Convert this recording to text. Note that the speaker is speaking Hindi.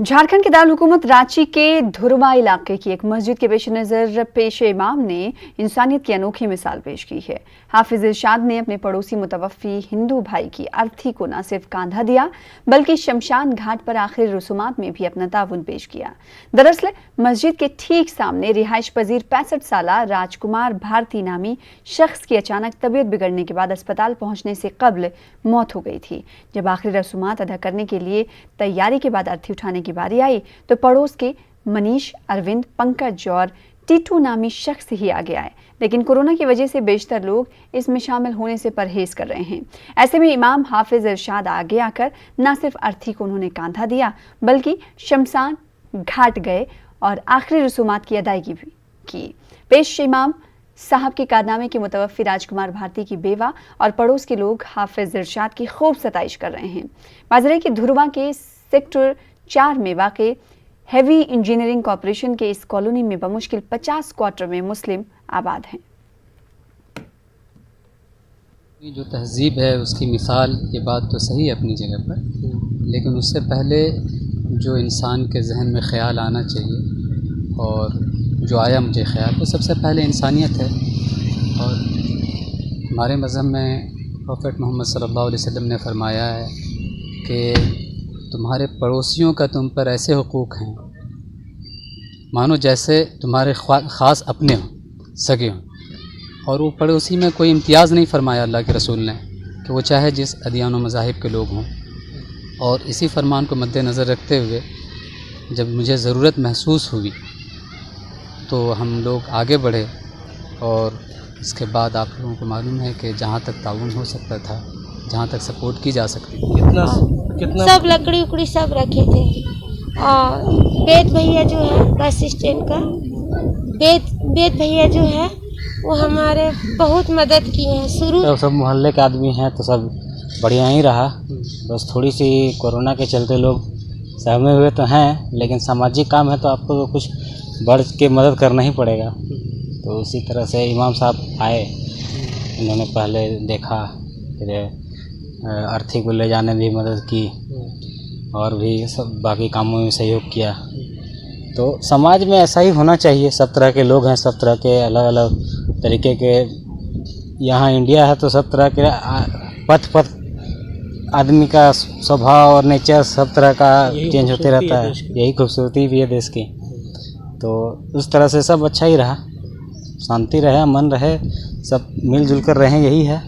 झारखंड के दारुल हुकूमत रांची के धुरमा इलाके की एक मस्जिद के पेश नज़र पेश इमाम ने इंसानियत की अनोखी मिसाल पेश की है। हाफिज इरशाद ने अपने पड़ोसी मुतवफ़ी हिंदू भाई की अर्थी को न सिर्फ कांधा दिया बल्कि शमशान घाट पर आखिरी रसूमात में भी अपना ताउन पेश किया। दरअसल मस्जिद के ठीक सामने रिहाइश पजीर 65 साला राजकुमार भारती नामी शख्स की अचानक तबीयत बिगड़ने के बाद अस्पताल पहुंचने से कब्ल मौत हो गई थी। जब आखिरी रसूमात अदा करने के लिए तैयारी के बाद अर्थी उठाने की बारी आई तो पड़ोस के मनीष, अरविंद, पंकज और टीटू नामी शख्स ही आगे आए, लेकिन कोरोना की वजह से बेशतर लोग इसमें शामिल होने से परहेज कर रहे हैं। ऐसे में इमाम हाफिज इरशाद आगे आकर न सिर्फ अर्थी को उन्होंने कांधा दिया बल्कि शमशान घाट गए और आखिरी रसूमात की अदायगी भी की। पेश इमाम साहब के कारनामे के मुतवफ़्फ़ी राजकुमार भारती की बेवा और पड़ोस के लोग हाफिज इरशाद की खूब सताइश कर रहे हैं। माजरे की धुरमा के सेक्टर 4 में वाक़े हैवी इंजीनियरिंग कॉरपोरेशन के इस कॉलोनी में बमुश्किल 50 क्वार्टर में मुस्लिम आबाद हैं। जो तहजीब है उसकी मिसाल, ये बात तो सही है अपनी जगह पर, लेकिन उससे पहले जो इंसान के जहन में ख्याल आना चाहिए और जो आया मुझे ख्याल, वो सबसे पहले इंसानियत है। और हमारे मज़हब में प्रॉफेट मोहम्मद सल्लल्लाहु अलैहि वसल्लम ने फरमाया है कि तुम्हारे पड़ोसियों का तुम पर ऐसे हुकूक हैं मानो जैसे तुम्हारे ख़ास अपने हों, सगे हों। और वो पड़ोसी में कोई इम्तियाज़ नहीं फरमाया अल्लाह के रसूल ने कि वो चाहे जिस अदियान व मज़ाहिब के लोग हों। और इसी फरमान को मद्देनज़र रखते हुए जब मुझे ज़रूरत महसूस हुई तो हम लोग आगे बढ़े और इसके बाद आप लोगों को मालूम है कि जहाँ तक ताउन हो सकता था, जहाँ तक सपोर्ट की जा सकती कितना सब लकड़ी उकड़ी सब रखे थे। और वेद भैया जो है बस स्टैंड का वेद भैया जो है वो हमारे बहुत मदद किए हैं शुरू। तो सब मोहल्ले के आदमी हैं तो सब बढ़िया ही रहा। बस थोड़ी सी कोरोना के चलते लोग सहमे हुए तो हैं, लेकिन सामाजिक काम है तो आपको तो कुछ बढ़ के मदद करना ही पड़ेगा। तो उसी तरह से इमाम साहब आए, इन्होंने पहले देखा, फिर अर्थी को ले जाने में भी मदद की और भी सब बाकी कामों में सहयोग किया। तो समाज में ऐसा ही होना चाहिए। सब तरह के लोग हैं, सब तरह के अलग अलग तरीके के। यहाँ इंडिया है तो सब तरह के पथ आदमी का स्वभाव और नेचर सब तरह का चेंज होते रहता है। यही खूबसूरती भी है देश की। तो उस तरह से सब अच्छा ही रहा, शांति रहे, अमन रहे, सब मिलजुल कर रहें, यही है।